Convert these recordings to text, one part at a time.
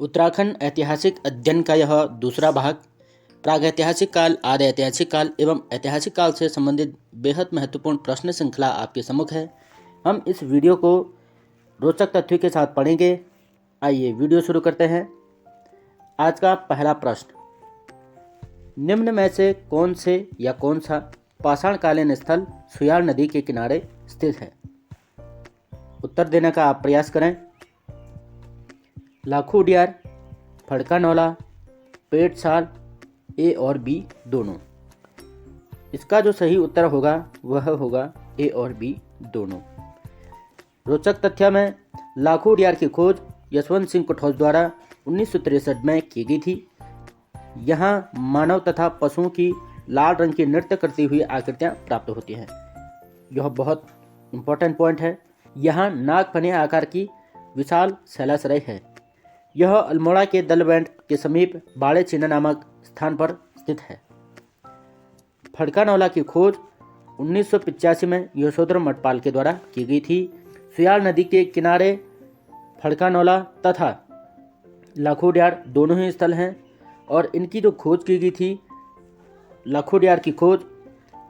उत्तराखंड ऐतिहासिक अध्ययन का यह दूसरा भाग प्रागैतिहासिक काल, आदि ऐतिहासिक काल एवं ऐतिहासिक काल से संबंधित बेहद महत्वपूर्ण प्रश्न श्रृंखला आपके सम्मुख है। हम इस वीडियो को रोचक तथ्यों के साथ पढ़ेंगे। आइए वीडियो शुरू करते हैं। आज का पहला प्रश्न, निम्न में से कौन सा पाषाणकालीन स्थल सुयाल नदी के किनारे स्थित है? उत्तर देने का आप प्रयास करें। लाखू उडियार, फड़का-नौला, पेटसाल, ए और बी दोनों। इसका जो सही उत्तर होगा वह होगा ए और बी दोनों। रोचक तथ्य में लाखू उडियार की खोज यशवंत सिंह कठोच द्वारा 1963 में की गई थी। यहाँ मानव तथा पशुओं की लाल रंग की नृत्य करती हुई आकृतियाँ प्राप्त होती हैं। यह बहुत इम्पोर्टेंट पॉइंट है। यहाँ नागफनी आकार की विशाल शैलाश्रय है। यह अल्मोड़ा के दलबैंड के समीप बाड़े चिन्ह नामक स्थान पर स्थित है। फड़का-नौला की खोज 1985 में यशोधर मठपाल के द्वारा की गई थी। सुयाल नदी के किनारे फड़का-नौला तथा लाखू उडियार दोनों ही स्थल हैं और इनकी जो खोज की गई थी, लाखू उडियार की खोज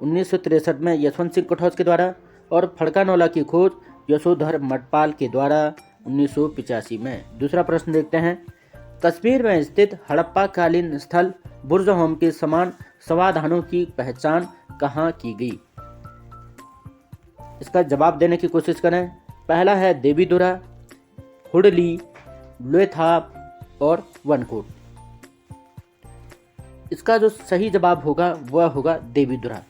1963 में यशवंत सिंह कठोच के द्वारा और फड़का-नौला की खोज यशोधर मठपाल के द्वारा 1985 में। दूसरा प्रश्न देखते हैं, कश्मीर में स्थित हड़प्पा कालीन स्थल बुर्ज होम के समान समाधानों की पहचान कहाँ की गई? इसका जवाब देने की कोशिश करें। पहला है देवीधुरा, हुडली, लोथाप और वनकोट। इसका जो सही जवाब होगा वह होगा देवीधुरा।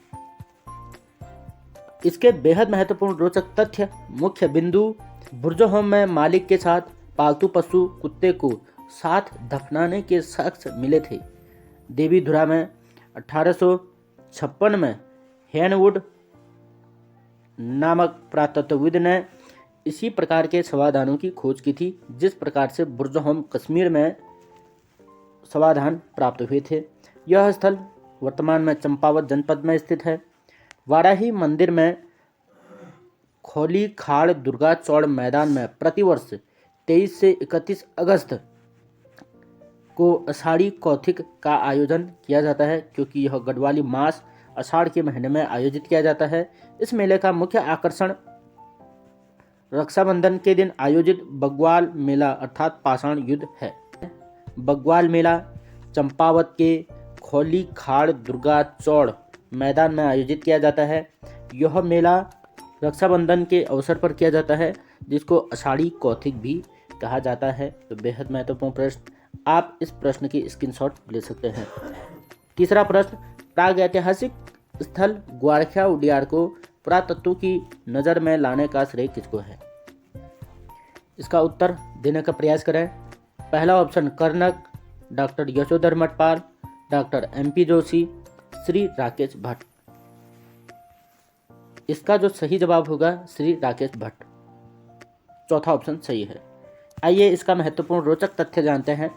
इसके बेहद महत्वपूर्ण रोचक तथ्य, मुख्य बिंदु, बुर्ज होम में मालिक के साथ पालतू पशु कुत्ते को साथ दफनाने के शख्स मिले थे। देवीधुरा में 1856 में हेनवुड नामक पुरातत्वविद ने इसी प्रकार के समाधानों की खोज की थी, जिस प्रकार से बुर्ज होम कश्मीर में समाधान प्राप्त हुए थे। यह स्थल वर्तमान में चंपावत जनपद में स्थित है। वाराही मंदिर में खोली खाड़ दुर्गा चौड़ मैदान में प्रतिवर्ष 23 से 31 अगस्त को आषाढ़ी कौथिक का आयोजन किया जाता है, क्योंकि यह गढ़वाली मास आषाढ़ के महीने में आयोजित किया जाता है। इस मेले का मुख्य आकर्षण रक्षाबंधन के दिन आयोजित बग्वाल मेला अर्थात पाषाण युद्ध है। बग्वाल मेला चंपावत के खोली खाड़ दुर्गा चौड़ मैदान में आयोजित किया जाता है। यह मेला रक्षाबंधन के अवसर पर किया जाता है, जिसको आषाढ़ी कौथिक भी कहा जाता है। तो बेहद महत्वपूर्ण प्रश्न, आप इस प्रश्न की स्क्रीनशॉट ले सकते हैं। तीसरा प्रश्न, प्रागैतिहासिक स्थल ग्वारखा उडियार को पुरातत्व की नज़र में लाने का श्रेय किसको है? इसका उत्तर देने का प्रयास करें। पहला ऑप्शन कर्नक, doctor Yashodhar Mathpal, doctor MP Joshi, Shri Rakesh Bhatt. इसका जो सही जवाब होगा श्री राकेश भट्ट। चौथा ऑप्शन सही है। आइए इसका महत्वपूर्ण रोचक तथ्य जानते हैं।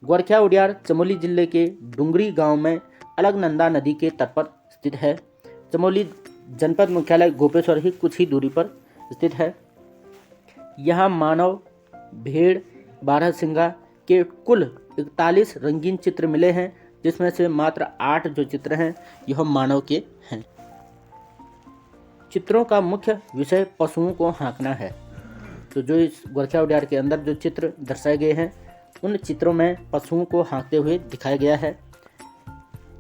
ग्वारखा उडियार चमोली जिले के डुंगरी गांव में अलकनंदा नदी के तट पर स्थित है। चमोली जनपद मुख्यालय गोपेश्वर ही कुछ ही दूरी पर स्थित है। यहाँ मानव, भेड़, बारहसिंगा के कुल 41 रंगीन चित्र मिले हैं, जिसमें से मात्र 8 जो चित्र हैं यह मानव के हैं। चित्रों का मुख्य विषय पशुओं को हाँकना है। तो जो इस ग्वारखा उडियार के अंदर जो चित्र दर्शाए गए हैं, उन चित्रों में पशुओं को हाँकते हुए दिखाया गया है।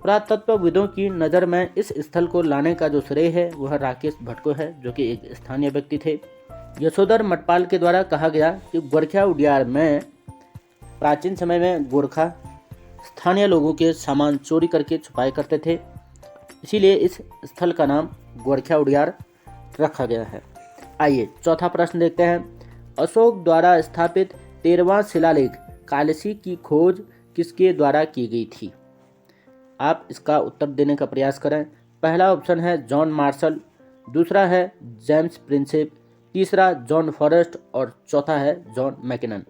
पुरातत्वविदों की नज़र में इस स्थल को लाने का जो श्रेय है वह राकेश भट्ट को है, जो कि एक स्थानीय व्यक्ति थे। यशोधर मठपाल के द्वारा कहा गया कि ग्वारखा उडियार में प्राचीन समय में गोरखा स्थानीय लोगों के सामान चोरी करके छुपाए करते थे, इसीलिए इस स्थल का नाम ग्वारखा उडियार रखा गया है। आइए चौथा प्रश्न देखते हैं। अशोक द्वारा स्थापित 13वां शिलालेख कालसी की खोज किसके द्वारा की गई थी? आप इसका उत्तर देने का प्रयास करें। पहला ऑप्शन है जॉन मार्शल, दूसरा है जेम्स प्रिंसेप, तीसरा जॉन फॉरेस्ट और चौथा है जॉन मैकिनन।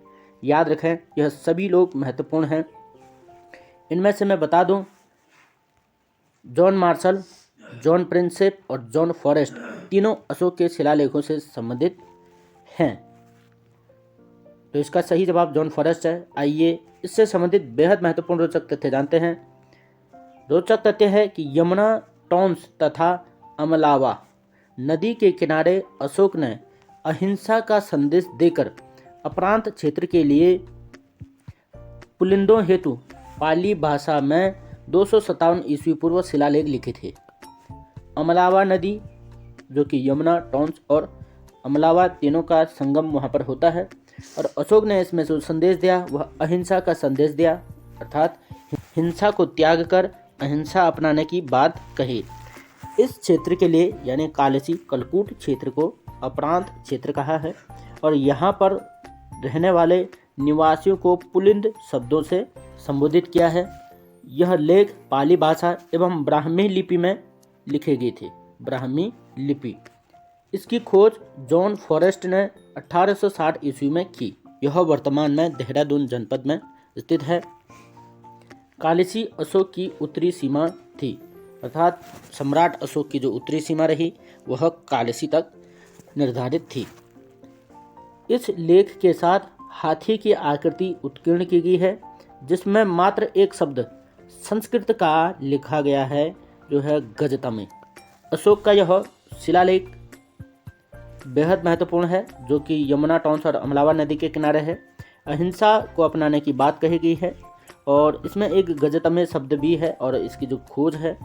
याद रखें यह सभी लोग महत्वपूर्ण हैं। इनमें से मैं बता दूं, जॉन मार्शल, जॉन प्रिंसेप और जॉन फॉरेस्ट तीनों अशोक के शिलालेखों से संबंधित हैं। तो इसका सही जवाब जॉन फॉरेस्ट है। आइए इससे संबंधित बेहद महत्वपूर्ण रोचक तथ्य जानते हैं। रोचक तथ्य है कि यमुना, टॉन्स तथा अमलावा नदी के किनारे अशोक ने अहिंसा का संदेश देकर अप्रांत क्षेत्र के लिए पुलिंदों हेतु पाली भाषा में 257 ईस्वी पूर्व शिलालेख लिखे थे। अमलावा नदी, जो कि यमुना, टॉन्स और अमलावा तीनों का संगम वहाँ पर होता है, और अशोक ने इसमें जो संदेश दिया वह अहिंसा का संदेश दिया, अर्थात हिंसा को त्याग कर अहिंसा अपनाने की बात कही। इस क्षेत्र के लिए यानी कालसी कलकूट क्षेत्र को अप्रांत क्षेत्र कहा है, और यहाँ पर रहने वाले निवासियों को पुलिंद शब्दों से संबोधित किया है। यह लेख पाली भाषा एवं ब्राह्मी लिपि में लिखे गए थे। ब्राह्मी लिपि, इसकी खोज जॉन फॉरेस्ट ने 1860 ईस्वी में की। यह वर्तमान में देहरादून जनपद में स्थित है। कालसी अशोक की उत्तरी सीमा थी, अर्थात सम्राट अशोक की जो उत्तरी सीमा रही वह कालसी तक निर्धारित थी। इस लेख के साथ हाथी की आकृति उत्कीर्ण की गई है, जिसमें मात्र एक शब्द संस्कृत का लिखा गया है, जो है गजतमे। अशोक का यह शिलालेख बेहद महत्वपूर्ण है, जो कि यमुना, टॉन्स और अमलावा नदी के किनारे है। अहिंसा को अपनाने की बात कही गई है, और इसमें एक गजतमे शब्द भी है, और इसकी जो खोज है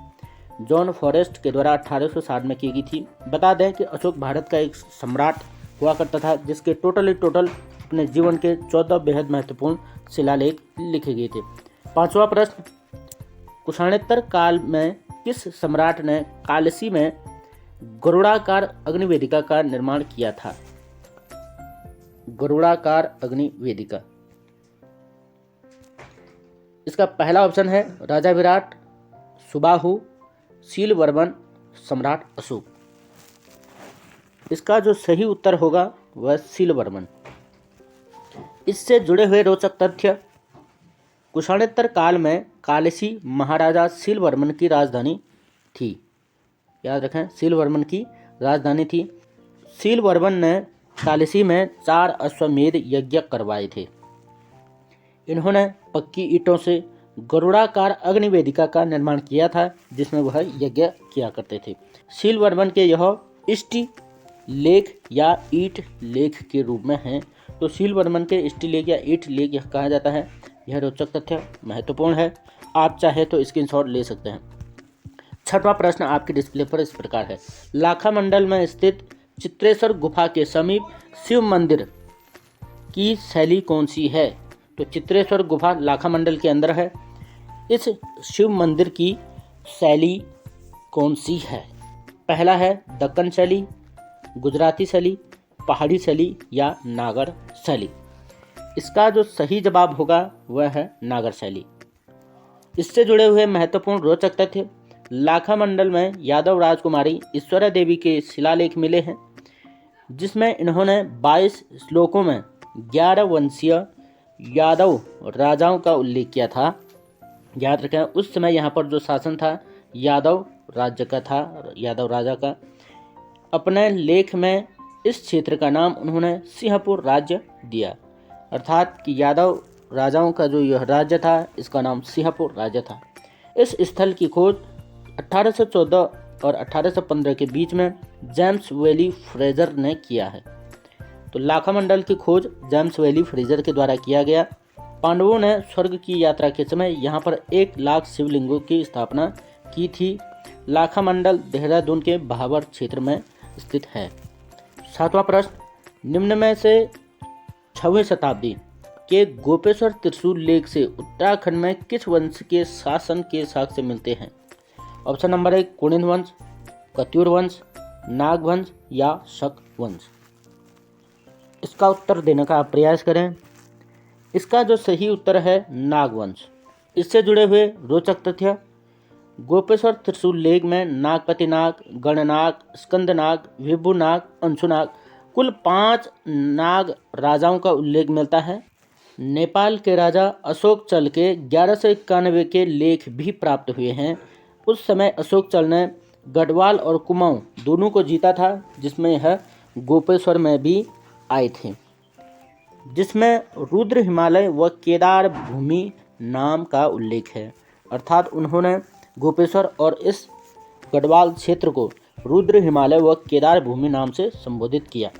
जॉन फॉरेस्ट के द्वारा 1860 में की गई थी। बता दें कि अशोक भारत का एक सम्राट हुआ करता था, जिसके टोटल अपने जीवन के 14 बेहद महत्वपूर्ण शिलालेख लिखे गए थे। 5वां प्रश्न, कुशाणोत्तर काल में किस सम्राट ने कालसी में गरुड़ाकार अग्निवेदिका का निर्माण किया था? गरुड़ाकार अग्निवेदिका, इसका पहला ऑप्शन है राजा विराट, सुबाहु, शीलवर्मन, सम्राट अशोक। इसका जो सही उत्तर होगा वह शीलवर्मन। इससे जुड़े हुए रोचक तथ्य, कुशाणोत्तर काल में कालसी महाराजा शीलवर्मन की राजधानी थी। याद रखें, शीलवर्मन की राजधानी थी। शीलवर्मन ने कालसी में 4 अश्वमेध यज्ञ करवाए थे। इन्होंने पक्की ईंटों से गरुड़ाकार अग्निवेदिका का निर्माण किया था, जिसमें वह यज्ञ किया करते थे। शीलवर्मन के यह इष्टि लेख या ईट लेख के रूप में हैं, तो शीलवर्मन के इष्टि लेख या ईट लेख यह कहा जाता है। यह रोचक तथ्य महत्वपूर्ण है, आप चाहे तो स्क्रीनशॉट ले सकते हैं। 6वां प्रश्न आपके डिस्प्ले पर इस प्रकार है। लाखा मंडल में स्थित चित्रेश्वर गुफा के समीप शिव मंदिर की शैली कौन सी है? तो चित्रेश्वर गुफा लाखा मंडल के अंदर है। इस शिव मंदिर की शैली कौन सी है? पहला है दक्कन शैली, गुजराती शैली, पहाड़ी शैली या नागर शैली। इसका जो सही जवाब होगा वह है नागर शैली। इससे जुड़े हुए महत्वपूर्ण रोचक तथ्य, लाखा मंडल में यादव राजकुमारी ईश्वरा देवी के शिलालेख मिले हैं, जिसमें इन्होंने 22 श्लोकों में 11 वंशीय यादव राजाओं का उल्लेख किया था। याद रखें, उस समय यहाँ पर जो शासन था यादव राज्य का था, यादव राजा का। अपने लेख में इस क्षेत्र का नाम उन्होंने सिंहपुर राज्य दिया, अर्थात कि यादव राजाओं का जो यह राज्य था इसका नाम सिंहपुर राज्य था। इस स्थल की खोज 1814 और 1815 के बीच में जेम्स वेली फ्रेजर ने किया है। तो लाखा मंडल की खोज जेम्स वेली फ्रेजर के द्वारा किया गया। पांडवों ने स्वर्ग की यात्रा के समय यहाँ पर 1 लाख शिवलिंगों की स्थापना की थी। लाखा मंडल देहरादून के भाबर क्षेत्र में स्थित है। 7वां प्रश्न, निम्न में से 6वीं शताब्दी के गोपेश्वर त्रिशूल लेख से उत्तराखंड में किस वंश के शासन के साक्ष्य मिलते हैं? ऑप्शन नंबर 1 कुणिन वंश, कत्यूर वंश, नाग वंश या शक वंश। इसका उत्तर देने का आप प्रयास करें। इसका जो सही उत्तर है नाग वंश। इससे जुड़े हुए रोचक तथ्य, गोपेश्वर त्रिशूल लेख में नागपति नाग, गणनाग, स्कंदनाग, विभुनाग, अंशुनाग कुल 5 नाग राजाओं का उल्लेख मिलता है। नेपाल के राजा अशोक चल के 1191 के लेख भी प्राप्त हुए हैं। उस समय अशोक चल ने गढ़वाल और कुमाऊं दोनों को जीता था, जिसमें यह गोपेश्वर में भी आए थे। जिसमें रुद्र हिमालय व केदार भूमि नाम का उल्लेख है। अर्थात उन्होंने गोपेश्वर और इस गढ़वाल क्षेत्र को रुद्र हिमालय व केदार भूमि नाम से संबोधित किया।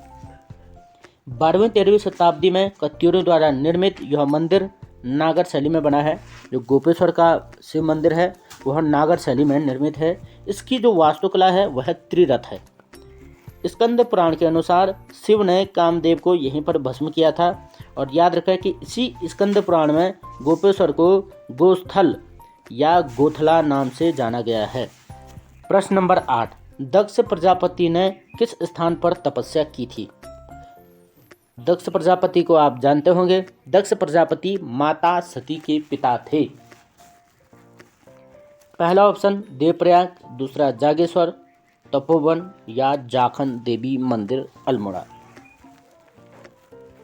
12वीं-13वीं शताब्दी में कत्यूरों द्वारा निर्मित यह मंदिर नागर शैली में बना है। जो गोपेश्वर का शिव मंदिर है वह नागर शैली में निर्मित है। इसकी जो वास्तुकला है वह त्रिरथ है। स्कंद पुराण के अनुसार शिव ने कामदेव को यहीं पर भस्म किया था। और याद रखें कि इसी स्कंद पुराण में गोपेश्वर को गोस्थल या गोथला नाम से जाना गया है। प्रश्न नंबर 8, दक्ष प्रजापति ने किस स्थान पर तपस्या की थी? दक्ष प्रजापति को आप जानते होंगे। दक्ष प्रजापति माता सती के पिता थे। पहला ऑप्शन देवप्रयाग, दूसरा जागेश्वर, तपोवन या जाखन देवी मंदिर अल्मोड़ा।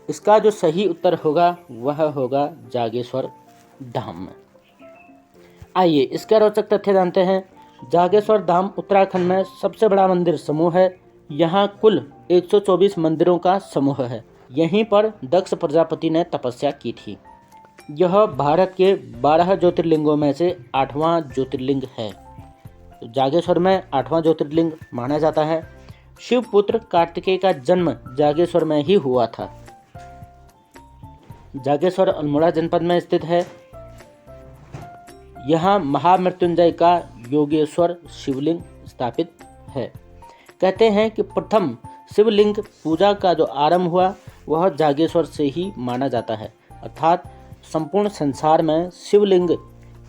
इसका जो सही उत्तर होगा वह होगा जागेश्वर धाम में। आइए इसका रोचक तथ्य जानते हैं। जागेश्वर धाम उत्तराखंड में सबसे बड़ा मंदिर समूह है। यहाँ कुल 124 मंदिरों का समूह है। यहीं पर दक्ष प्रजापति ने तपस्या की थी। यह भारत के 12 ज्योतिर्लिंगों में से 8वां ज्योतिर्लिंग है। तो जागेश्वर में 8वां ज्योतिर्लिंग माना जाता है। शिवपुत्र कार्तिकेय का जन्म जागेश्वर में ही हुआ था। जागेश्वर अल्मोड़ा जनपद में स्थित है। यहाँ महामृत्युंजय का योगेश्वर शिवलिंग स्थापित है। कहते हैं कि प्रथम शिवलिंग पूजा का जो आरंभ हुआ वह जागेश्वर से ही माना जाता है। अर्थात संपूर्ण संसार में शिवलिंग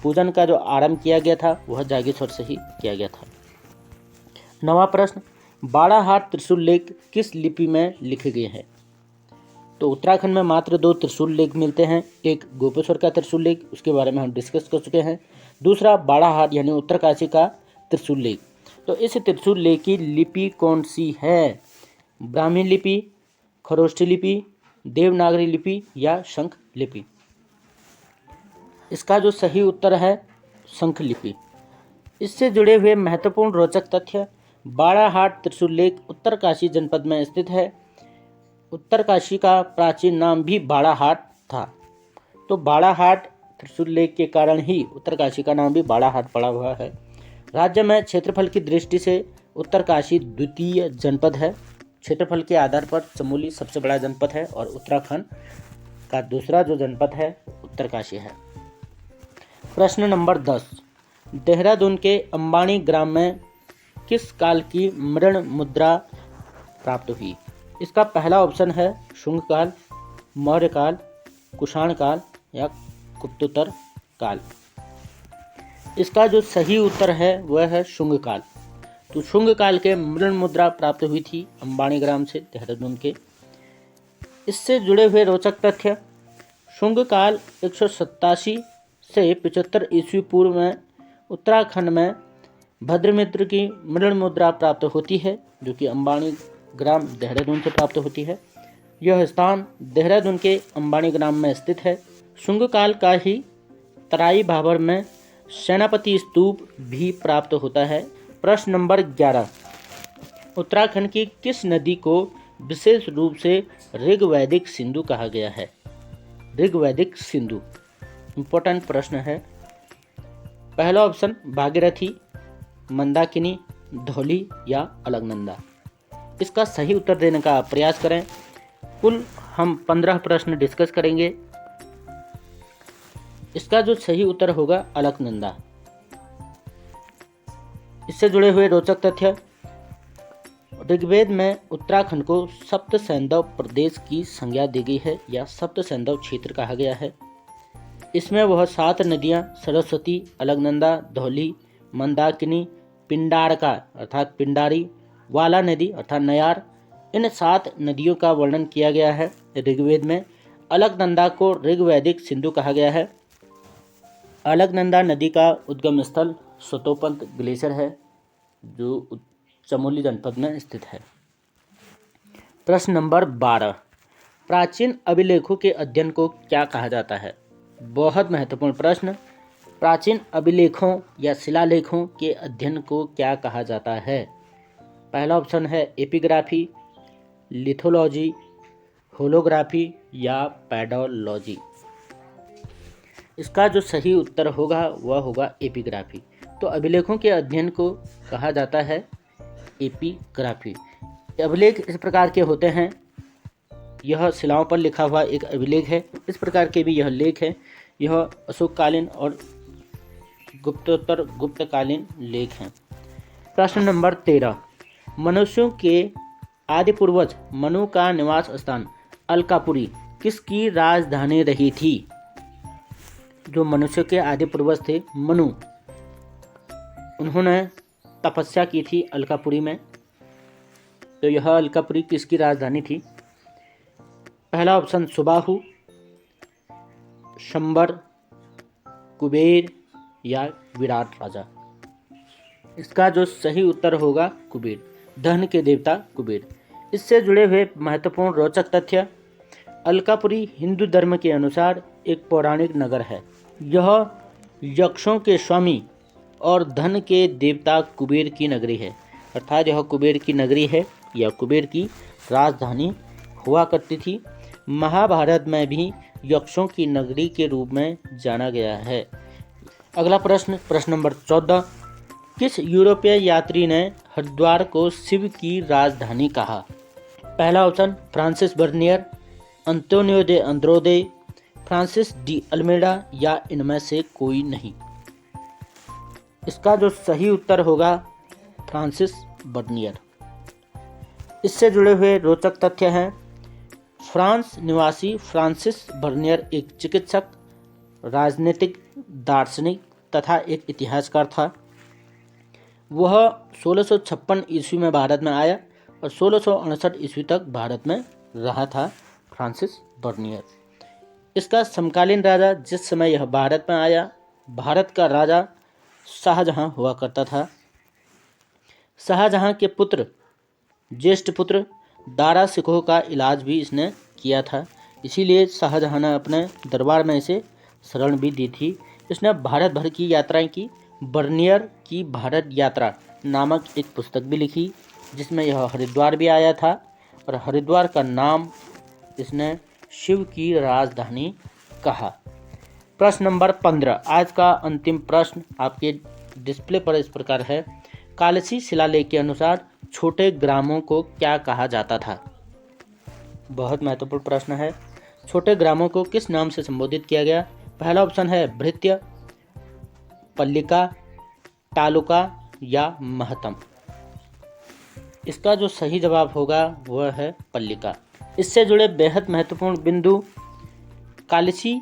पूजन का जो आरंभ किया गया था वह जागेश्वर से ही किया गया था। 9वां प्रश्न, बाड़ाहाट त्रिशूल लेख किस लिपि में लिखे गए हैं? तो उत्तराखंड में मात्र 2 त्रिशूल लेख मिलते हैं। एक गोपेश्वर का त्रिशूल लेख, उसके बारे में हम डिस्कस कर चुके हैं। दूसरा बाड़ाहाट यानी उत्तरकाशी का त्रिशूल लेख। तो इस त्रिशूल लेख की लिपि कौन सी है? ब्राह्मी लिपि, खरोष्ठी लिपि, देवनागरी लिपि या शंख लिपि? इसका जो सही उत्तर है शंख लिपि। इससे जुड़े हुए महत्वपूर्ण रोचक तथ्य, बाड़ाहाट त्रिशूल लेख उत्तरकाशी जनपद में स्थित है। उत्तरकाशी का प्राचीन नाम भी बाड़ाहाट था। तो बाड़ाहाट त्रिशूल लेख के कारण ही उत्तरकाशी का नाम भी बाड़ाहाट पड़ा हुआ है। राज्य में क्षेत्रफल की दृष्टि से उत्तरकाशी द्वितीय जनपद है। क्षेत्रफल के आधार पर चमोली सबसे बड़ा जनपद है और उत्तराखंड का दूसरा जो जनपद है उत्तरकाशी है। प्रश्न नंबर 10, देहरादून के अंबानी ग्राम में किस काल की मृण मुद्रा प्राप्त हुई? इसका पहला ऑप्शन है शुंग काल, मौर्य काल, कुषाण काल या गुप्तोत्तर काल। इसका जो सही उत्तर है वह है शुंग काल। तो शुंग काल के मृण मुद्रा प्राप्त हुई थी अंबानी ग्राम से, देहरादून के। इससे जुड़े हुए रोचक तथ्य, शुंग काल 187 से 75 ईस्वी पूर्व में उत्तराखंड में भद्रमित्र की मृण मुद्रा प्राप्त होती है, जो कि अंबानी ग्राम देहरादून से प्राप्त होती है। यह स्थान देहरादून के अंबानी ग्राम में स्थित है। शुंग काल का ही तराई भाबर में सेनापति स्तूप भी प्राप्त होता है। प्रश्न नंबर 11, उत्तराखंड की किस नदी को विशेष रूप से ऋग्वैदिक सिंधु कहा गया है? ऋग्वैदिक सिंधु इम्पोर्टेंट प्रश्न है। पहला ऑप्शन भागीरथी, मंदाकिनी, धौली या अलकनंदा। इसका सही उत्तर देने का प्रयास करें। कुल हम 15 प्रश्न डिस्कस करेंगे। इसका जो सही उत्तर होगा अलकनंदा। इससे जुड़े हुए रोचक तथ्य, ऋग्वेद में उत्तराखंड को सप्त सैंधव प्रदेश की संज्ञा दी गई है या सप्त सैंधव क्षेत्र कहा गया है। इसमें वह 7 नदियाँ सरस्वती, अलकनंदा, धौली, मंदाकिनी, पिंडारका अर्थात पिंडारी, वाला नदी अर्थात नयार, इन 7 नदियों का वर्णन किया गया है ऋग्वेद में। अलकनंदा को ऋग्वैदिक सिंधु कहा गया है। अलकनंदा नदी का उद्गम स्थल स्वतोपंत ग्लेशियर है, जो चमोली जनपद में स्थित है। प्रश्न नंबर 12, प्राचीन अभिलेखों के अध्ययन को क्या कहा जाता है? बहुत महत्वपूर्ण प्रश्न। प्राचीन अभिलेखों या शिलालेखों के अध्ययन को क्या कहा जाता है? पहला ऑप्शन है एपिग्राफी, लिथोलॉजी, होलोग्राफी या पैडोलॉजी। इसका जो सही उत्तर होगा वह होगा एपिग्राफी। तो अभिलेखों के अध्ययन को कहा जाता है एपिग्राफी। अभिलेख इस प्रकार के होते हैं, यह शिलाओं पर लिखा हुआ एक अभिलेख है। इस प्रकार के भी यह लेख है। यह अशोककालीन और गुप्तोत्तर गुप्तकालीन लेख हैं। प्रश्न नंबर 13, मनुष्यों के आदि पूर्वज मनु का निवास स्थान अलकापुरी किसकी राजधानी रही थी? जो मनुष्य के आदि पूर्वज थे मनु, उन्होंने तपस्या की थी अलकापुरी में। तो यह अलकापुरी किसकी राजधानी थी? पहला ऑप्शन सुबाहु, शंबर, कुबेर या विराट राजा। इसका जो सही उत्तर होगा कुबेर, धन के देवता कुबेर। इससे जुड़े हुए महत्वपूर्ण रोचक तथ्य, अलकापुरी हिंदू धर्म के अनुसार एक पौराणिक नगर है। यह यक्षों के स्वामी और धन के देवता कुबेर की नगरी है। अर्थात यह कुबेर की नगरी है या कुबेर की राजधानी हुआ करती थी। महाभारत में भी यक्षों की नगरी के रूप में जाना गया है। अगला प्रश्न, प्रश्न नंबर 14, किस यूरोपीय यात्री ने हरिद्वार को शिव की राजधानी कहा? पहला ऑप्शन फ्रांसिस बर्नियर, अंतोनियो दे अंद्रोदे, फ्रांसिस डी अल्मेडा या इनमें से कोई नहीं। इसका जो सही उत्तर होगा फ्रांसिस बर्नियर। इससे जुड़े हुए रोचक तथ्य हैं, फ्रांस निवासी फ्रांसिस बर्नियर एक चिकित्सक, राजनीतिक, दार्शनिक तथा एक इतिहासकार था। वह 1656 ईस्वी में भारत में आया और 1659 ईस्वी तक भारत में रहा था फ्रांसिस बर्नियर। इसका समकालीन राजा जिस समय यह भारत में आया, भारत का राजा शाहजहां हुआ करता था। शाहजहां के पुत्र, ज्येष्ठ पुत्र दारा सिकोह का इलाज भी इसने किया था। इसीलिए शाहजहां ने अपने दरबार में इसे शरण भी दी थी। इसने भारत भर की यात्राएं की। बर्नियर की भारत यात्रा नामक एक पुस्तक भी लिखी, जिसमें यह हरिद्वार भी आया था और हरिद्वार का नाम इसने शिव की राजधानी कहा। प्रश्न नंबर 15, आज का अंतिम प्रश्न आपके डिस्प्ले पर इस प्रकार है, कालसी शिलालेख के अनुसार छोटे ग्रामों को क्या कहा जाता था? बहुत महत्वपूर्ण प्रश्न है। छोटे ग्रामों को किस नाम से संबोधित किया गया? पहला ऑप्शन है भृत्य, पल्लिका, तालुका या महतम। इसका जो सही जवाब होगा वह है पल्लिका। इससे जुड़े बेहद महत्वपूर्ण बिंदु, कालसी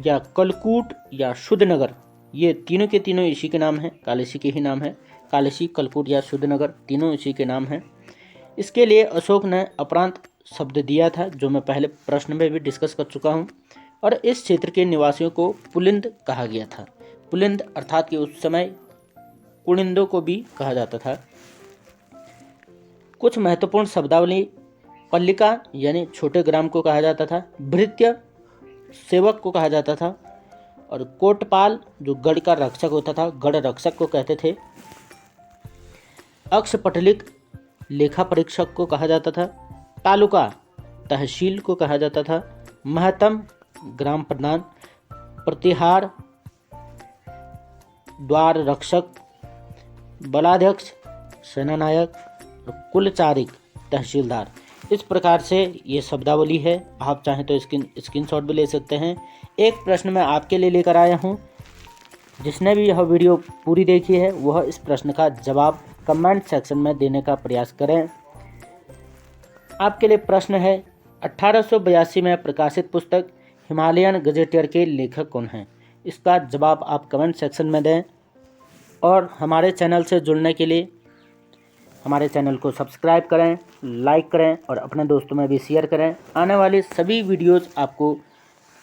या कलकूट या शुद्धनगर, ये तीनों के तीनों इसी के नाम हैं, कालसी के ही नाम है। कालसी, कलकूट या शुद्धनगर तीनों इसी के नाम हैं। इसके लिए अशोक ने अपरांत शब्द दिया था, जो मैं पहले प्रश्न में भी डिस्कस कर चुका हूँ। और इस क्षेत्र के निवासियों को पुलिंद कहा गया था। पुलिंद अर्थात कि उस समय कुणिंदों को भी कहा जाता था। कुछ महत्वपूर्ण शब्दावली, पल्लिका यानी छोटे ग्राम को कहा जाता था, भृत्य सेवक को कहा जाता था, और कोटपाल जो गढ़ का रक्षक होता था, गढ़ रक्षक को कहते थे। अक्षपटलिक लेखा परीक्षक को कहा जाता था। तालुका तहसील को कहा जाता था। महतम ग्राम प्रधान, प्रतिहार द्वार रक्षक, बलाध्यक्ष सेनानायक, कुलचारिक तहसीलदार। इस प्रकार से ये शब्दावली है। आप चाहें तो स्क्रीनशॉट भी ले सकते हैं। एक प्रश्न मैं आपके लिए लेकर आया हूँ। जिसने भी यह वीडियो पूरी देखी है वह इस प्रश्न का जवाब कमेंट सेक्शन में देने का प्रयास करें। आपके लिए प्रश्न है, 1882 में प्रकाशित पुस्तक हिमालयन गजेटियर के लेखक कौन हैं? इसका जवाब आप कमेंट सेक्शन में दें। और हमारे चैनल से जुड़ने के लिए हमारे चैनल को सब्सक्राइब करें, लाइक करें और अपने दोस्तों में भी शेयर करें। आने वाली सभी वीडियोस आपको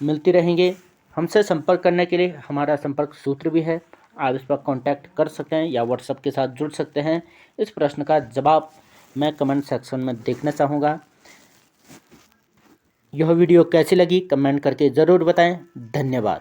मिलती रहेंगे। हमसे संपर्क करने के लिए हमारा संपर्क सूत्र भी है, आप इस पर कांटेक्ट कर सकते हैं या व्हाट्सएप के साथ जुड़ सकते हैं। इस प्रश्न का जवाब मैं कमेंट सेक्शन में देखना चाहूँगा। यह वीडियो कैसी लगी कमेंट करके ज़रूर बताएं। धन्यवाद।